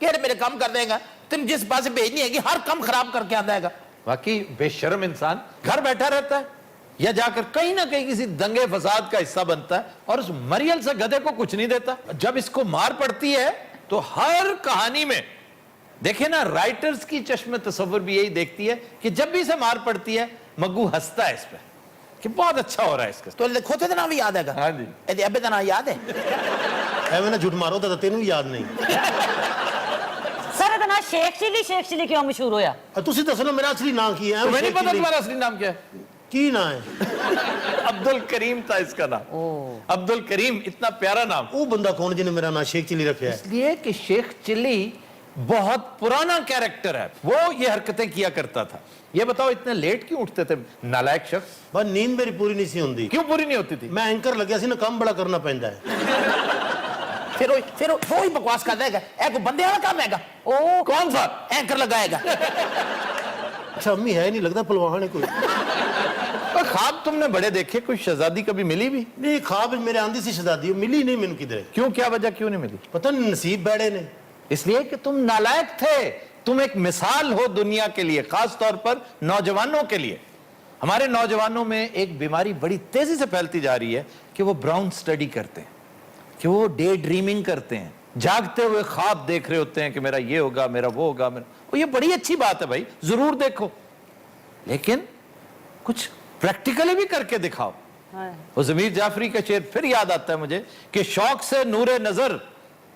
ਕਿਹੜੇ ਮੇਰੇ ਕੰਮ ਕਰ ਦੇਗਾ تم جس پاس بھیجنی ہے کہ ہر کام خراب کر کے آتا ہے گا. واقعی بے شرم انسان گھر بیٹھا رہتا ہے یا جا کر کہیں نہ کہیں کسی دنگے فساد کا حصہ بنتا ہے اور اس مریل سے گدھے کو کچھ نہیں دیتا. جب اس کو مار پڑتی ہے تو ہر کہانی میں دیکھیں نا رائٹرز کی چشم تصور بھی یہی دیکھتی ہے کہ جب بھی اسے مار پڑتی ہے مگو ہنستا ہے اس پہ کہ بہت اچھا ہو رہا ہے اس کے. تو کھوتے کا نام بھی یاد ہے گا. ہاں جی. یہ ابے کا نام یاد ہے. ਐਵੇਂ ਨਾ ਝੂਠ ਮਾਰੋ ਤਾਂ ਤੈਨੂੰ ਵੀ ਯਾਦ ਨਹੀਂ. ਸਰ ਇਹਦਾ ਨਾਂ ਸ਼ੇਖ ਚਿੱਲੀ ਕਿਉਂ ਮਸ਼ਹੂਰ ਹੋਇਆ? ਤੁਸੀਂ ਦੱਸੋ ਨਾ ਮੇਰਾ ਅਸਲੀ ਨਾਮ ਕੀ ਹੈ? تمہیں نہیں پتا تمہارا اصلی نام کیا ہے؟ ਕੀ ਨਾਮ ਹੈ? عبد الکریم تھا اس کا نام. عبد الکریم اتنا پیارا نام. ਉਹ ਬੰਦਾ ਕੌਣ ਜਿਹਨੇ ਮੇਰਾ ਨਾਮ ਸ਼ੇਖ ਚਿਲੀ ਰੱਖਿਆ ਹੈ? اس لیے کہ شیخ چلی بہت پرانا کیریکٹر ہے, وہ یہ حرکتیں کیا کرتا تھا. یہ بتاؤ اتنے لیٹ کیوں اٹھتے تھے نالائق شخص؟ ਬਸ ਨੀਂਦ ਮੇਰੀ ਪੂਰੀ ਨਹੀਂ ਸੀ ਹੁੰਦੀ. کیوں پوری نہیں ہوتی تھی؟ ਮੈਂ ਐਂਕਰ ਲੱਗਿਆ ਸੀ ਨਾ, ਕੰਮ ਬੜਾ ਕਰਨਾ ਪੈਂਦਾ ਹੈ. پھر وہی بکواس کرتا ہے گا. اے کوئی بندے والا کام ہے گا. کون سا؟ اینکر لگائے گا. ਅੱਛਾ ਅੰਮੀ ہے نہیں لگتا پلوان ہے کوئی. خواب تم نے بڑے دیکھے, کوئی شہزادی کبھی ملی بھی؟ ਨਹੀਂ ਖਾਬ ਮੇਰੇ ਆਂਦੀ ਸੀ ਸ਼ਹਜ਼ਾਦੀ, ਉਹ ਮਿਲੀ ਨਹੀਂ ਮੈਨੂੰ ਕਿਧਰੇ. کیوں, کیا وجہ کیوں نہیں ملی؟ ਪਤਾ ਨਹੀਂ ਨਸੀਬ ਬੈੜੇ ਨੇ. اس لیے کہ تم نالائق تھے. تم ایک مثال ہو دنیا کے لیے, خاص طور پر نوجوانوں کے لیے. ہمارے نوجوانوں میں ایک بیماری بڑی تیزی سے پھیلتی جا رہی ہے کہ وہ براؤن سٹڈی کرتے ہیں, کہ وہ ڈے ڈریمنگ کرتے ہیں, جاگتے ہوئے خواب دیکھ رہے ہوتے ہیں کہ میرا یہ ہوگا, میرا وہ ہوگا. یہ بڑی اچھی بات ہے بھائی, ضرور دیکھو, لیکن کچھ پریکٹیکلی بھی کر کے دکھاؤ. وہ ضمیر جعفری کا شعر پھر یاد آتا ہے مجھے کہ شوق سے نور نظر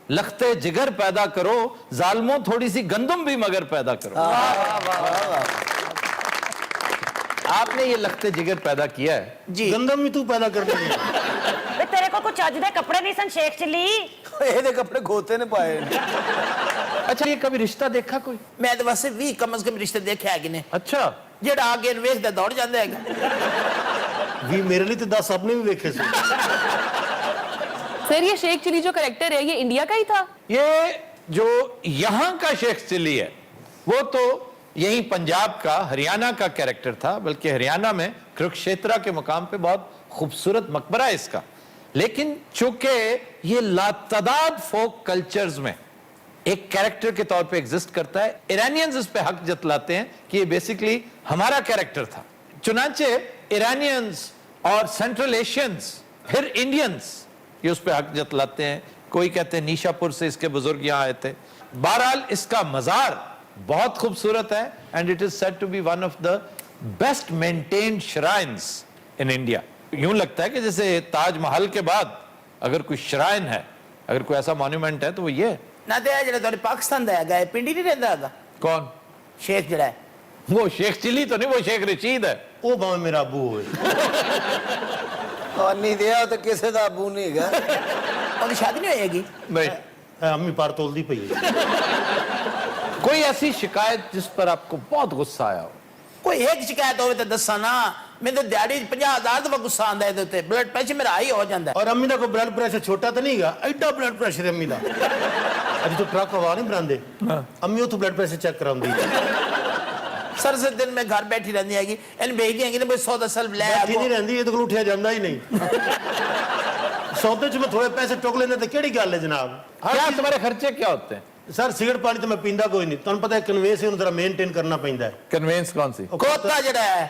لختے جگر پیدا کرو, ظالموں تھوڑی سی گندم بھی مگر پیدا کرو. آپ نے یہ لختے جگر پیدا کیا ہے. جی ਗੰਦਮ ਵੀ ਤੂੰ ਪੈਦਾ ਕਰ ਦਿੰਦੀ. ਵੇ ਤੇਰੇ ਕੋਲ ਕੋਈ ਚੱਜ ਦੇ ਕੱਪੜੇ ਨਹੀਂ ਸਨ ਸ਼ੇਖ ਚਿੱਲੀ? ਇਹਦੇ ਕੱਪੜੇ ਖੋਤੇ ਨੇ ਪਾਏ ਨੇ. اچھا یہ کبھی رشتہ دیکھا کوئی؟ میں تو ویسے بھی کم از کم رشتے دیکھے ہے کہ نہیں. اچھا جیڑا آگے ویکھدا دوڑ جاندا ہے گا. ਵੀ ਮੇਰੇ ਲਈ ਤੇ 10 ਆਪਣੇ ਵੀ ਵੇਖੇ ਸੀ. سر یہ شیخ چلی جو کریکٹر ہے یہ انڈیا کا ہی تھا؟ یہ جو یہاں کا شیخ چلی ہے وہ تو یہی پنجاب کا, ہریانہ کا کیریکٹر تھا, بلکہ ہریانہ میں کرکشیترا کے مقام پہ بہت خوبصورت مقبرہ ہے اس کا. لیکن چونکہ یہ لاتعداد فوک کلچرز میں ایک کیریکٹر کے طور پہ ایگزسٹ کرتا ہے, ایرانینز اس پہ حق جتلاتے ہیں کہ یہ بیسیکلی ہمارا کیریکٹر تھا. چنانچہ ایرانینز اور سینٹرل ایشینز پھر انڈینز یہ اس پہ حق جتلاتے ہیں. کوئی کہتے ہیں نیشا پور سے اس کے بزرگ یہاں آئے تھے. بہرحال اس کا مزار بہت خوبصورت ہے and it is said to be one of the best maintained shrines in India. یوں لگتا ہے کہ جیسے تاج محل کے بعد اگر کوئی شرائن ہے, اگر کوئی ایسا مانیومنٹ ہے تو وہ یہ ہے. نہ تے جڑا تہاڈے پاکستان دا ہے پنڈی نہیں رہندا ہے. کون شیخ جڑا ہے وہ شیخ چلی تو نہیں, وہ شیخ رشید ہے. ਉਹ ਭਾਵੇਂ ਮੇਰਾ ਅੱਬੂ ਹੋਵੇ. اور نہیں دیا تو کسی دا ابو نہیں گا. ان کی شادی نہیں ہوئے گی. نہیں. ਅੰਮੀ ਪਰ ਤੋਲਦੀ ਪਈ ਹੈ. کوئی ایسی شکایت جس پر آپ کو بہت غصہ آیا ہو؟ کوئی ایک شکایت ہوئے تو دسا نا. میں تو دیہڑی 50,000 دفعہ غصہ آندا ہے تے تے بلڈ پریشر میرا ہائی ہو جاندا ہے. ਔਰ ਅੰਮੀ ਦਾ ਕੋਈ ਬਲੱਡ ਪ੍ਰੈਸ਼ਰ ਛੋਟਾ ਤਾਂ ਨਹੀਂਗਾ, ਐਡਾ ਬਲੱਡ ਪ੍ਰੈਸ਼ਰ ਅੰਮੀ ਦਾ. ਅੱਜ ਤੋਂ ਟਰੱਕ ਹਵਾ ਨਹੀਂ ਬਣਾਉਂਦੇ, ਅੰਮੀ ਉਹ ਤੋਂ ਬਲੱਡ ਪ੍ਰੈਸ਼ਰ ਚੈੱਕ ਕਰਾਉਂਦੀ ਹੈ. سر سے دن میں گھر بیٹھی رہنی ہے گی, ان بھیج دیں گے نا 100 سلب لے ਬੈਠੀ ਨਹੀਂ ਰਹਿੰਦੀ, ਇਹ ਤਾਂ ਕੋਲ ਉੱਠਿਆ ਜਾਂਦਾ ਹੀ ਨਹੀਂ. ਸੌਦੇ 'ਚ ਮੈਂ ਥੋੜੇ ਪੈਸੇ ਟੁਕ ਲੈਂਦੇ ਤੇ ਕਿਹੜੀ ਗੱਲ ਹੈ ਜਨਾਬ. کیا تمہارے خرچے کیا ہوتے ہیں؟ ਸਰ ਸਿਗਰਟ ਪਾਣੀ ਤਾਂ ਮੈਂ ਪੀਂਦਾ ਕੋਈ ਨਹੀਂ, ਤੁਹਾਨੂੰ ਪਤਾ ਹੈ ਕਨਵੇਂਸ ਇਹਨੂੰ ਜ਼ਰਾ ਮੇਨਟੇਨ ਕਰਨਾ ਪੈਂਦਾ ਹੈ. کنوینس کون سی؟ کھوتا جڑا ہے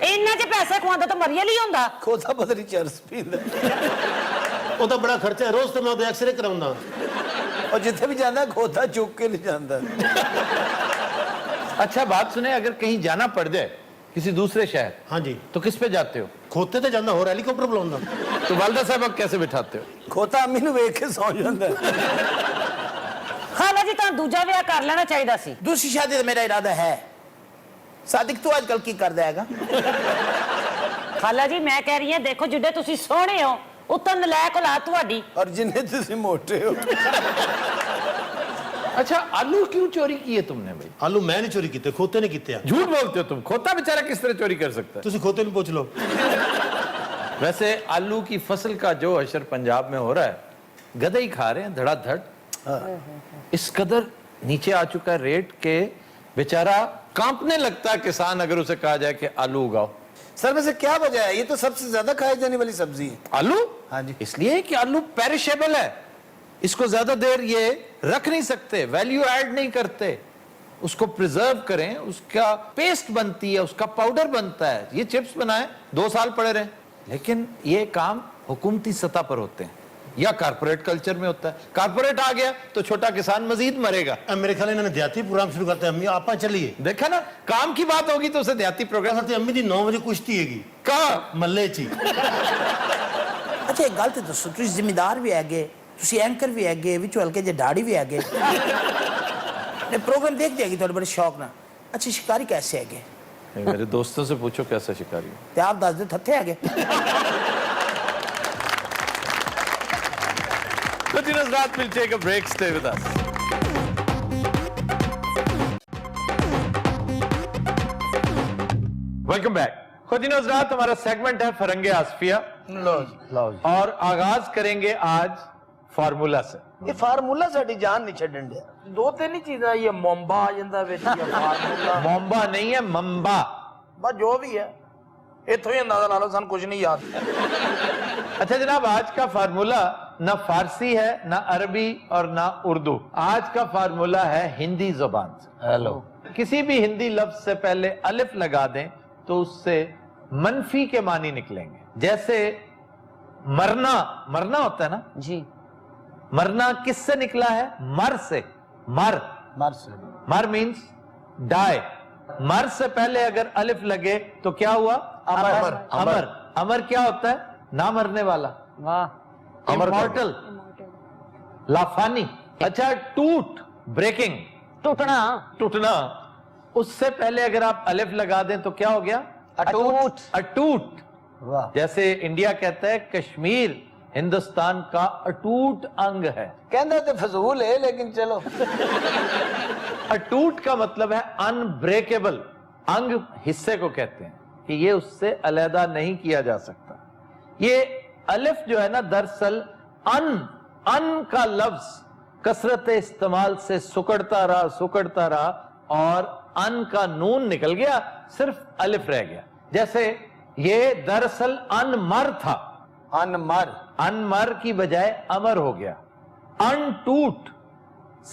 ਇੰਨਾ ਚ ਪੈਸੇ ਖਵਾਉਂਦਾ ਤਾਂ ਮਰੀਅਲ ਹੀ ਹੁੰਦਾ. ਖੋਤਾ ਪਤਾ ਨਹੀਂ ਚਰਸ ਪੀਂਦਾ. ਉਹ ਤਾਂ ਬੜਾ ਖਰਚਾ ਹੈ, ਰੋਜ਼ ਤਾਂ ਮੈਂ ਉਹਦੇ ਐਕਸਰੇ ਕਰਾਉਂਦਾ. اور ਜਿੱਥੇ ਵੀ ਜਾਂਦਾ ਖੋਤਾ ਚੁੱਕ ਕੇ ਲੈ ਜਾਂਦਾ. اچھا بات سنیں, اگر کہیں جانا پڑ جائے کسی دوسرے شہر ਹਾਂਜੀ تو کس پہ جاتے ہو؟ ਖੋਤੇ ਤੇ ਜਾਂਦਾ, ਹੋਰ ਹੈਲੀਕਾਪਟਰ ਬੁਲਾਉਂਦਾ. تو والدہ صاحب کیسے بٹھاتے ہو؟ ਖੋਤਾ ਅੰਮੀ ਨੂੰ ਵੇਖ ਕੇ ਸੌ ਜਾਂਦਾ. ਖਾਲਾ ਜੀ ਤਾਂ ਦੂਜਾ ਵਿਆਹ ਕਰ ਲੈਣਾ ਚਾਹੀਦਾ ਸੀ. دوسری شادی تو میرا ارادہ ہے. صادق تو آج کل کی کر دے گا. ਖਾਲਾ ਜੀ ਮੈਂ ਕਹਿ ਰਹੀ ਹਾਂ ਦੇਖੋ ਜਿੱਡੇ ਤੁਸੀਂ ਸੋਹਣੇ ਹੋ ਉਤੋਂ ਨਲਾਇਕ ਔਲਾਦ ਤੁਹਾਡੀ. ਔਰ ਜਿੰਨੇ ਤੁਸੀਂ ਮੋਟੇ ਹੋ. اچھا آلو کیوں چوری کیے تم نے بھائی؟ ਆਲੂ ਮੈਂ ਨਹੀਂ ਚੋਰੀ ਕੀਤੇ, ਖੋਤੇ ਨੇ ਕੀਤੇ ਆ. جھوٹ بولتے ہو تم, کھوتا بیچارہ کس طرح چوری کر سکتا ہے؟ ਤੁਸੀਂ ਖੋਤੇ ਨੂੰ ਪੁੱਛ ਲਓ. ویسے آلو کی فصل کا جو حشر پنجاب میں ہو رہا ہے, گدھے ہی کھا رہے ہیں دھڑا دھڑ. اس قدر نیچے آ چکا ہے ریٹ کہ بیچارہ کانپنے لگتا ہے کسان اگر اسے کہا جائے کہ آلو اگاؤ. سر ویسے کیا وجہ ہے, یہ تو سب سے زیادہ کھائی جانے والی سبزی ہے. آلو؟ ہاں جی. اس لیے کہ آلو پیرشیبل ہے, اس کو زیادہ دیر یہ رکھ نہیں سکتے, ویلیو ایڈ نہیں کرتے. اس کو پریزرو کریں, اس کا پیسٹ بنتی ہے, اس کا پاؤڈر بنتا ہے, یہ چپس بنائیں 2 سال پڑے رہیں. لیکن یہ کام حکومتی سطح پر ہوتے ہیں یا کارپوریٹ کلچر میں ہوتا ہے. کارپوریٹ آ گیا تو چھوٹا کسان مزید مرے گا. میرے خیال انہوں نے دیہاتی پروگرام شروع کرتا ہے. امی آپ چلیے, دیکھا نا, کام کی بات ہوگی تو اسے دیہاتی پروگرام. امی دی 9 بجے کشتی ہے گی کہاں ملے چی. اچھا ایک گل تے دسو, تسی ذمہ دار بھی ہے گے, تسی اینکر بھی ہے گے, وچوں ہلکے جے ڈاڑی بھی ہے گے, پروگرام دیکھ دیا گی تھوڑے بڑے شوق نہ. اچھا شکاری کیسے ہے گے؟ میرے دوستوں سے پوچھو کیسا شکاری ہو. تے آپ دس دے تھتے ہے گے. Continue Hazrat, we'll take a break. Stay with us. Welcome back. Continue Hazrat, ہمارا سیگمنٹ ہے فرنگ آصفیہ اور آغاز کریں گے آج فارمولا سے. یہ فارمولا ساڈی جان نہیں چھڈن دیا. 2-3 ہی چیزاں, یہ مومبا آ جاندا وچ, یا فارمولا. مومبا نہیں ہے, ممبا. بس جو بھی ہے اتوں ہی اندازہ لا لو, سن کچھ نہیں یاد. اچھا جناب, آج کا فارمولا نہ فارسی ہے, نہ عربی اور نہ اردو. آج کا فارمولا ہے ہندی زبان سے. ہیلو. کسی بھی ہندی لفظ سے پہلے الف لگا دیں تو اس سے منفی کے معنی نکلیں گے. جیسے مرنا, مرنا ہوتا ہے نا جی, مرنا کس سے نکلا ہے؟ مر سے. مر, مر مینز ڈائی. مر سے پہلے اگر الف لگے تو کیا ہوا؟ امر. امر. امر کیا ہوتا ہے؟ نہ مرنے والا, امورٹل, لافانی. اچھا ٹوٹ, بریکنگ, ٹوٹنا. ٹوٹنا. اس سے پہلے اگر آپ الف لگا دیں تو کیا ہو گیا؟ اٹوٹ. اٹوٹ. جیسے انڈیا کہتا ہے کشمیر ہندوستان کا اٹوٹ انگ ہے. کہندا تے فضول ہے لیکن چلو. اٹوٹ کا مطلب ہے انبریکیبل. انگ حصے کو کہتے ہیں کہ یہ اس سے علیحدہ نہیں کیا جا سکتا. یہ الف جو ہے نا, دراصل ان کا لفظ کثرت استعمال سے سکڑتا رہا اور ان کا نون نکل گیا, صرف الف رہ گیا. جیسے یہ دراصل انمر تھا, انمر. انمر کی بجائے امر ہو گیا. ان ٹوٹ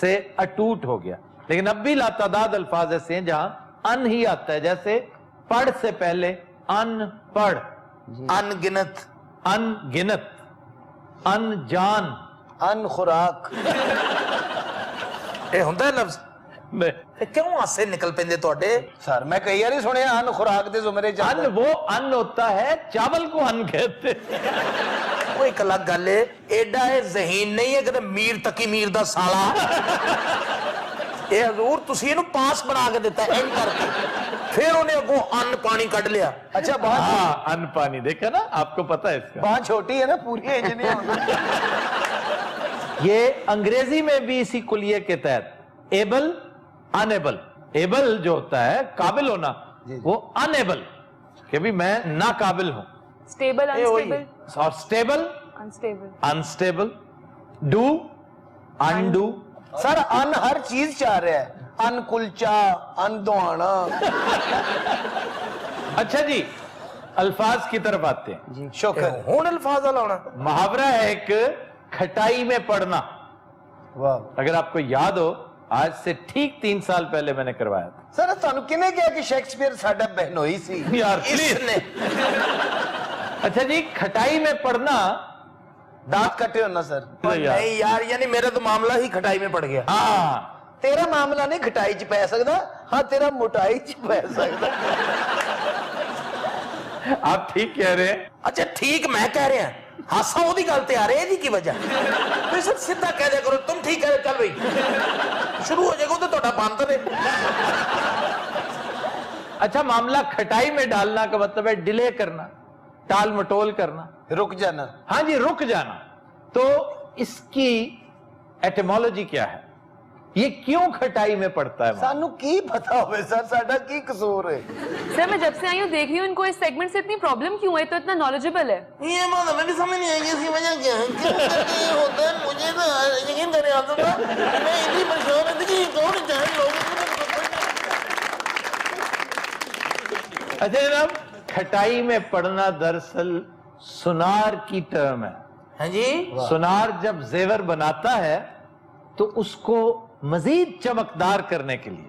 سے اٹوٹ ہو گیا. لیکن اب بھی لاتعداد الفاظ ایسے ہیں جہاں ان ہی آتا ہے. جیسے پڑھ سے پہلے ان پڑھ, ان گنت, ان گنت, ان جان, ان خوراک. اے ہوندا ہے لفظ. کیوں ہاسے نکل پیندے تواڈے سر؟ میں کئی بار سنیا ان خوراک دے زمرے چ. ان وہ ان ہوتا ہے, چاول کو ان کہتے. وہ ایک الگ گل ہے, ایڈا ہے ذہین نہیں ہے کہ میر تقی میر دا سالا. اے حضور تسی اینو پاس بنا کے دیتا ہے این کر کے, پھر انہیں اگوں ان پانی کڈ لیا. اچھا بات, ہاں ان پانی دیکھا نا, آپ کو پتا ہے اس کا. بات چھوٹی ہے نا, پوری ہے جنہیں ہونا. یہ انگریزی میں بھی اسی کلیے کے تحت ایبل, انیبل. ایبل جو ہوتا ہے قابل ہونا, وہ انیبل کہ بھی میں ناقابل ہوں. Stable, unstable. اور stable, Unstable. Unstable. Do, undo. Sir ان ہر چیز چاہ رہا ہے, ان کلچا, ان دوانا. اچھا جی, الفاظ کی طرف آتے ہیں. شکر. ہون الفاظ لانا. محاورہ ہے ایک, کھٹائی میں پڑنا. اگر آپ کو یاد ہو, آج سے ٹھیک 3 سال پہلے میں نے کروایا تھا. سر تانوں کنے کہا کہ شیکسپیئر ساڈا بہنوئی سی؟ یار اس پلیز. نے اچھا جی, کھٹائی میں پڑنا, دانت کٹے ہونا سر. نہیں یار, یعنی میرا تو معاملہ ہی کھٹائی میں پڑ گیا. ہاں تیرا معاملہ نہیں کھٹائی چ پی سکتا, ہاں تیرا موٹائی چ پی سکتا. آپ ٹھیک کہہ رہے ہیں. اچھا ٹھیک میں کہہ رہا ہوں, ہاسا وہ دی گل تے آ رہے کی وجہ. تو سر سیدھا کہہ دیا کرو, تم ٹھیک کہہ رہے, چل بھائی شروع ہو جائے گا تو تہاڈا بند ہے. اچھا, معاملہ کھٹائی میں ڈالنا کا مطلب ہے ڈیلے کرنا, ٹال مٹول کرنا, رک جانا. ہاں جی, رک جانا. تو اس کی ایٹیمولوجی کیا ہے, یہ کیوں کھٹائی میں پڑتا ہے؟ سانو کی پتا ہوئے سر, ساڈا کی قصور ہے؟ سر میں جب سے آئی ہوں دیکھ رہی ہوں ان کو اس سیگمنٹ سے اتنی پرابلم کیوں ہے, تو اتنا نالجبل ہے. یہ بات ہمیں بھی سمجھ نہیں آئی, اس کی وجہ کیا ہے, کیوں کرتے یہ ہوتا ہے. مجھے تو یقین کریں آپ تو, میں اتنی پریشان ہے کہ کون چاہے لوگ. اچھا جناب, کھٹائی میں پڑنا دراصل سنار کی ٹرم ہے. ہاں جی, سنار جب زیور بناتا ہے تو اس کو مزید چمکدار کرنے کے لیے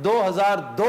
2002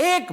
$1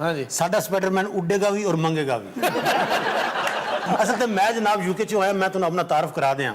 ਹਾਂਜੀ। ਸਾਡਾ ਸਪਾਈਡਰਮੈਨ ਉੱਡੇਗਾ ਵੀ ਔਰ ਮੰਗੇਗਾ ਵੀ। ਅਸਲ ਤੇ ਮੈਂ ਜਨਾਬ ਯੂਕੇ ਚੋਂ ਆਇਆ, ਮੈਂ ਤੁਹਾਨੂੰ ਆਪਣਾ ਤਾਰਫ ਕਰਾ ਦਿਆਂ।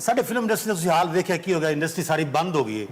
ਸਾਡੇ ਫਿਲਮ ਇੰਡਸਟਰੀ ਦਾ ਤੁਸੀਂ ਹਾਲ ਦੇਖਿਆ ਕੀ ਹੋ ਗਿਆ, ਇੰਡਸਟਰੀ ਸਾਰੀ ਬੰਦ ਹੋ ਗਈ ਹੈ।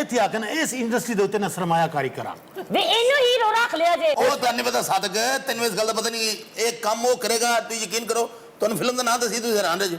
ਇੱਥੇ ਆ ਕੇ ਨਾ ਇਸ ਇੰਡਸਟਰੀ ਦੇ ਉੱਤੇ ਨਾ ਸਰਮਾਇਆਕਾਰੀ ਕਰਾਂ। ਵੇ ਇਹਨੂੰ ਹੀਰੋ ਰੱਖ ਲਿਆ ਜੇ। ਉਹ ਤੁਹਾਨੂੰ ਨਹੀਂ ਪਤਾ ਸਾਦਕ, ਤੈਨੂੰ ਇਸ ਗੱਲ ਦਾ ਪਤਾ ਨਹੀਂ। ਇਹ ਕੰਮ ਉਹ ਕਰੇਗਾ, ਤੁਸੀਂ ਯਕੀਨ ਕਰੋ। ਤੁਹਾਨੂੰ ਫਿਲਮ ਦਾ ਨਾਮ ਦੱਸੀ, ਤੁਸੀਂ ਹੈਰਾਨ ਰਹਿ ਜਾਓ।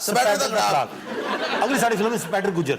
ਸਪਾਈਡਰ ਦਾ ਖੜਾਕ। ਅਗਲੀ ਸਾਡੀ ਫਿਲਮ ਸਪਾਈਡਰ ਗੁਜਰ।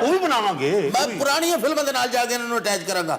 ਉਹ ਵੀ ਬਣਾਵਾਂਗੇ। ਮੈਂ ਪੁਰਾਣੀਆਂ ਫਿਲਮਾਂ ਦੇ ਨਾਲ ਜਾ ਕੇ ਇਹਨਾਂ ਨੂੰ ਅਟੈਚ ਕਰਾਂਗਾ।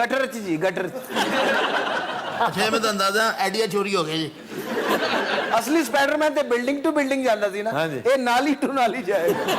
ਗਟਰ ਚ ਜੀ, ਗਟਰ ਚ। ਅੱਛਾ, ਮੈਂ ਤਾਂ ਅੰਦਾਜ਼ਾ ਆਈਡੀਆ ਚੋਰੀ ਹੋ ਗਿਆ ਜੀ। ਅਸਲੀ ਸਪਾਈਡਰਮੈਨ ਤੇ ਬਿਲਡਿੰਗ ਟੂ ਬਿਲਡਿੰਗ ਜਾਂਦਾ ਸੀ ਨਾ, ਹਾਂਜੀ। ਇਹ ਨਾਲੀ ਟੂ ਨਾਲੀ ਜਾਏਗਾ।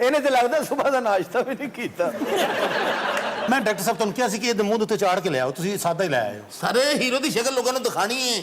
ਇਹਨੇ ਤੇ ਲੱਗਦਾ ਸਵੇਰ ਦਾ ਨਾਸ਼ਤਾ ਵੀ ਨਹੀਂ ਕੀਤਾ। ਮੈਂ ਡਾਕਟਰ ਸਾਹਿਬ ਤੁਹਾਨੂੰ ਕਿਹਾ ਸੀ ਕਿ ਇਹਦੇ ਮੂੰਹ ਦੇ ਉੱਤੇ ਚਾੜ ਕੇ ਲਿਆਓ, ਤੁਸੀਂ ਸਾਦਾ ਹੀ ਲੈ ਆਏ ਹੋ। ਸਾਰੇ ਹੀਰੋ ਦੀ ਸ਼ਕਲ ਲੋਕਾਂ ਨੂੰ ਦਿਖਾਣੀ ਹੈ,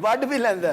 ਵੱਢ ਵੀ ਲੈਂਦਾ।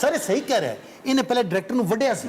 ਸਰ ਇਹ ਸਹੀ ਕਹਿ ਰਿਹਾ ਹੈ, ਇਹਨੇ ਪਹਿਲੇ ਡਾਇਰੈਕਟਰ ਨੂੰ ਵੱਢਿਆ ਸੀ।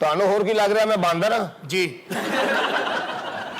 ਤੁਹਾਨੂੰ ਹੋਰ ਕੀ ਲੱਗ ਰਿਹਾ ਮੈਂ ਬਾਂਦਰ ਹਾਂ? ਜੀ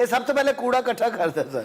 ਇਹ ਸਭ ਤੋਂ ਪਹਿਲੇ ਕੂੜਾ ਇਕੱਠਾ ਕਰਦਾ ਸਰ,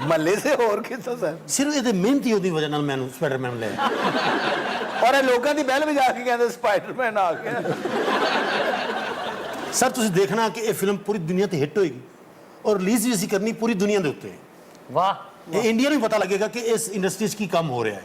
ਮਹੱਲੇ ਸੇ, ਹੋਰ ਕਿੱਥੋਂ ਸਰ। ਸਿਰਫ ਇਹਦੇ ਮਿਹਨਤੀ ਉਹਦੀ ਵਜ੍ਹਾ ਨਾਲ ਮੈਨੂੰ ਸਪਾਈਡਰਮੈਨ ਲੈ ਆਇਆ। ਔਰ ਇਹ ਲੋਕਾਂ ਦੀ ਬੈਲ ਵਜਾ ਕੇ ਕਹਿੰਦੇ ਸਪਾਈਡਰਮੈਨ ਆ ਗਿਆ। ਸਰ ਤੁਸੀਂ ਦੇਖਣਾ ਕਿ ਇਹ ਫਿਲਮ ਪੂਰੀ ਦੁਨੀਆ ਤੇ ਹਿੱਟ ਹੋਏਗੀ, ਔਰ ਰਿਲੀਜ਼ ਵੀ ਅਸੀਂ ਕਰਨੀ ਪੂਰੀ ਦੁਨੀਆ ਦੇ ਉੱਤੇ। ਵਾਹ। ਇਹ ਇੰਡੀਆ ਨੂੰ ਵੀ ਪਤਾ ਲੱਗੇਗਾ ਕਿ ਇਸ ਇੰਡਸਟਰੀ 'ਚ ਕੀ ਕੰਮ ਹੋ ਰਿਹਾ ਹੈ।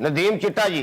ਨਦੀਮ ਚਿੱਟਾ ਜੀ।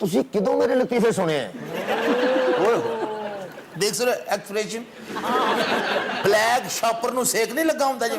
ਤੁਸੀਂ ਕਿਦੋਂ ਮੇਰੇ ਲਤੀਫੇ ਸੁਣੇ ਆ? ਦੇਖ ਸਰ ਐਕਸਪ੍ਰੈਸ਼ਨ, ਬਲੈਕ ਸ਼ਾਪਰ ਨੂੰ ਸੇਕ ਨਹੀਂ ਲੱਗਾ ਹੁੰਦਾ ਜੀ।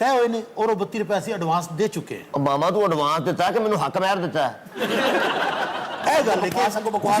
ਤੈਅ ਹੋਏ ਨੇ, ਔਰ ਉਹ 32 ਰੁਪਏ ਅਸੀਂ ਐਡਵਾਂਸ ਦੇ ਚੁੱਕੇ ਹਾਂ। ਉਹ ਮਾਮਾ ਤੂੰ ਐਡਵਾਂਸ ਦਿੱਤਾ ਕਿ ਮੈਨੂੰ ਹੱਕ ਮਹਿਰ ਦਿੱਤਾ? ਇਹ ਗੱਲ ਹੈ ਕਿ ਸਗੋਂ ਬਕਵਾਸ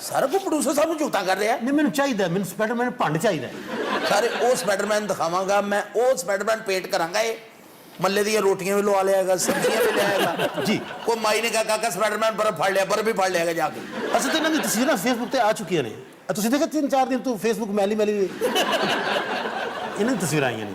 ਸਾਰਾ ਕੋ ਪ੍ਰੋਡਿਊਸਰ ਸਾਨੂੰ ਝੂਠਾ ਕਰ ਰਿਹਾ। ਨਹੀਂ, ਮੈਨੂੰ ਚਾਹੀਦਾ, ਮੈਨੂੰ ਸਪਾਈਡਰਮੈਨ ਭੰਡ ਚਾਹੀਦਾ ਹੈ। ਸਾਰੇ ਉਹ ਸਪਾਈਡਰਮੈਨ ਦਿਖਾਵਾਂਗਾ ਮੈਂ, ਉਹ ਸਪਾਈਡਰਮੈਨ ਪੇਟ ਕਰਾਂਗਾ। ਇਹ ਮੱਲੇ ਦੀਆਂ ਰੋਟੀਆਂ ਵੀ ਲਵਾ ਲਿਆਏਗਾ, ਸਬਜ਼ੀਆਂ ਵੀ ਲਿਆਏਗਾ ਜੀ। ਕੋਈ ਮਾਈ ਨੇ ਕਹਾ ਕਾਕਾ ਸਪਾਈਡਰਮੈਨ ਬਰਫ ਫੜ ਲਿਆ, ਬਰਫ ਵੀ ਫੜ ਲਿਆਏਗਾ ਜਾ ਕੇ। ਅਸਲ ਤੇ ਇਹਨਾਂ ਦੀ ਤਸਵੀਰਾਂ ਫੇਸਬੁੱਕ ਤੇ ਆ ਚੁੱਕੀਆਂ ਨੇ। ਤੁਸੀਂ ਦੇਖਿਆ 3-4 ਦਿਨ ਤੋਂ ਫੇਸਬੁੱਕ ਮੈਲੀ ਇਹਨਾਂ ਦੀ ਤਸਵੀਰਾਂ ਆਈਆਂ ਨੇ।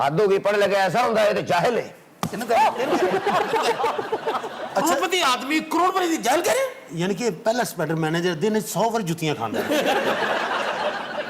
ਹੱਦ ਹੋ ਗਈ, ਪੜ੍ਹ ਲਿਆ ਐਸਾ ਹੁੰਦਾ ਇਹ ਤੇ ਚਾਹੇ ਲੈ। ਕਰੋੜਪਤੀ ਆਦਮੀ ਕਰੋੜਪਤੀ ਦੀ ਜਹਿਲ ਕਰੇ। ਯਾਨੀ ਕਿ ਪਹਿਲਾ ਸਪਾਈਡਰਮੈਨ ਹੈ ਜਿਹੜਾ ਦਿਨ 100 ਵਾਰ ਜੁੱਤੀਆਂ ਖਾਂਦਾ ਹੈ।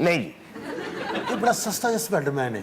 ਨਹੀਂ ਜੀ, ਇਹ ਬੜਾ ਸਸਤਾ ਜਿਹਾ ਸਪਾਈਡਰਮੈਨ ਹੈ।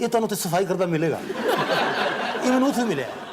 ਇਹ ਤੁਹਾਨੂੰ ਤੇ ਸਫਾਈ ਕਰਦਾ ਮਿਲੇਗਾ। ਇਹ ਮੈਨੂੰ ਉੱਥੇ ਮਿਲਿਆ।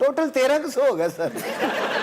ਟੋਟਲ 1300 ਹੋ ਗਿਆ ਸਰ।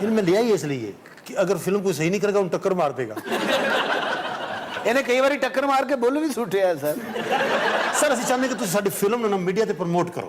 ਇਹਨੂੰ ਮੈਂ ਲਿਆ ਹੀ ਇਸ ਲਈ ਕਿ ਅਗਰ ਫਿਲਮ ਕੋਈ ਸਹੀ ਨਹੀਂ ਕਰੇਗਾ ਉਹਨੂੰ ਟੱਕਰ ਮਾਰ ਦੇਗਾ ਇਹਨੇ ਕਈ ਵਾਰੀ ਟੱਕਰ ਮਾਰ ਕੇ ਬੁੱਲ ਵੀ ਸੁੱਟਿਆ ਸਰ ਸਰ ਅਸੀਂ ਚਾਹੁੰਦੇ ਕਿ ਤੁਸੀਂ ਸਾਡੀ ਫਿਲਮ ਨੂੰ ਨਾ ਮੀਡੀਆ ਤੇ ਪ੍ਰਮੋਟ ਕਰੋ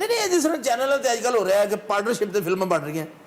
ਨਹੀਂ ਨਹੀਂ ਇਹ ਜਿਸ ਤਰ੍ਹਾਂ ਚੈਨਲਾਂ ਤੇ ਅੱਜਕੱਲ ਹੋ ਰਿਹਾ ਹੈ ਕਿ ਪਾਰਟਨਰਸ਼ਿਪ ਤੇ ਫਿਲਮਾਂ ਬਣ ਰਹੀਆਂ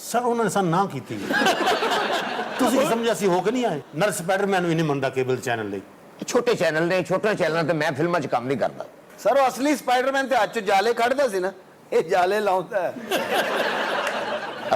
ਸਰ ਉਹਨਾਂ ਨੇ ਸਾਨੂੰ ਨਾ ਕੀਤੀ ਤੁਸੀਂ ਕੀ ਸਮਝਿਆ ਸੀ ਹੋ ਕੇ ਨਹੀਂ ਆਏ ਨਰ ਸਪਾਈਡਰਮੈਨ ਵੀ ਨਹੀਂ ਮੰਨਦਾ ਕੇਬਲ ਚੈਨਲ ਲਈ ਛੋਟੇ ਚੈਨਲ ਨੇ ਛੋਟੇ ਚੈਨਲਾਂ ਤੇ ਮੈਂ ਫਿਲਮਾਂ 'ਚ ਕੰਮ ਨਹੀਂ ਕਰਦਾ ਸਰ ਉਹ ਅਸਲੀ ਸਪਾਈਡਰਮੈਨ ਤੇ ਹੱਥ 'ਚ ਜਾਲੇ ਕੱਢਦਾ ਸੀ ਨਾ ਇਹ ਜਾਲੇ ਲਾਉਂਦਾ ਹੈ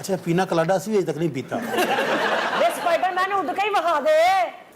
ਅੱਛਾ ਪੀਣਾ ਕਲਾਡਾ ਸੀ ਅਜੇ ਤੱਕ ਨਹੀਂ ਪੀਤਾ ਵੇ ਸਪਾਈਡਰਮੈਨ ਉੱਡ ਕੇ ਹੀ ਵਿਖਾ ਦੇ।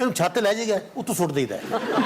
ਇਹਨੂੰ ਛੱਤ ਤੇ ਲੈ ਜਾਏਗਾ ਉੱਤੋਂ ਸੁੱਟ ਦੇਈਦਾ ਹੈ।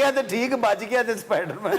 ਗਿਆ ਤੇ ਠੀਕ ਬਚ ਗਿਆ ਤੇ ਸਪਾਈਡਰਮੈਨ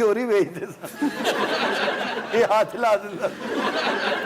ਚੋਰੀ ਵੇਚਦੇ ਸਨ ਇਹ ਹੱਥ ਲਾ ਦਿੰਦਾ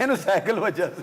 ਇਹਨੂੰ ਸਾਈਕਲ ਵਜਾ ਸੀ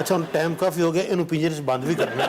ਅੱਛਾ ਹੁਣ ਟਾਈਮ ਕਾਫੀ ਹੋ ਗਿਆ ਇਹਨੂੰ ਪਿੰਜਰੇ 'ਚ ਬੰਦ ਵੀ ਕਰਨਾ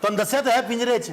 ਤੁਹਾਨੂੰ ਦੱਸਿਆ ਤਾਂ ਹੈ ਪਿੰਜਰੇ 'ਚ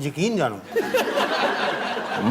ਯਕੀਨ ਜਾਣੋ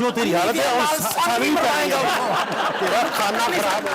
ਜੋ ਤੇਰੀ ਹਾਲਤ ਹੈ ਉਹ ਸਾਰੀ ਪਾਏਗਾ ਤੇਰਾ ਖਾਨਾ ਖਰਾਬ ਹੋ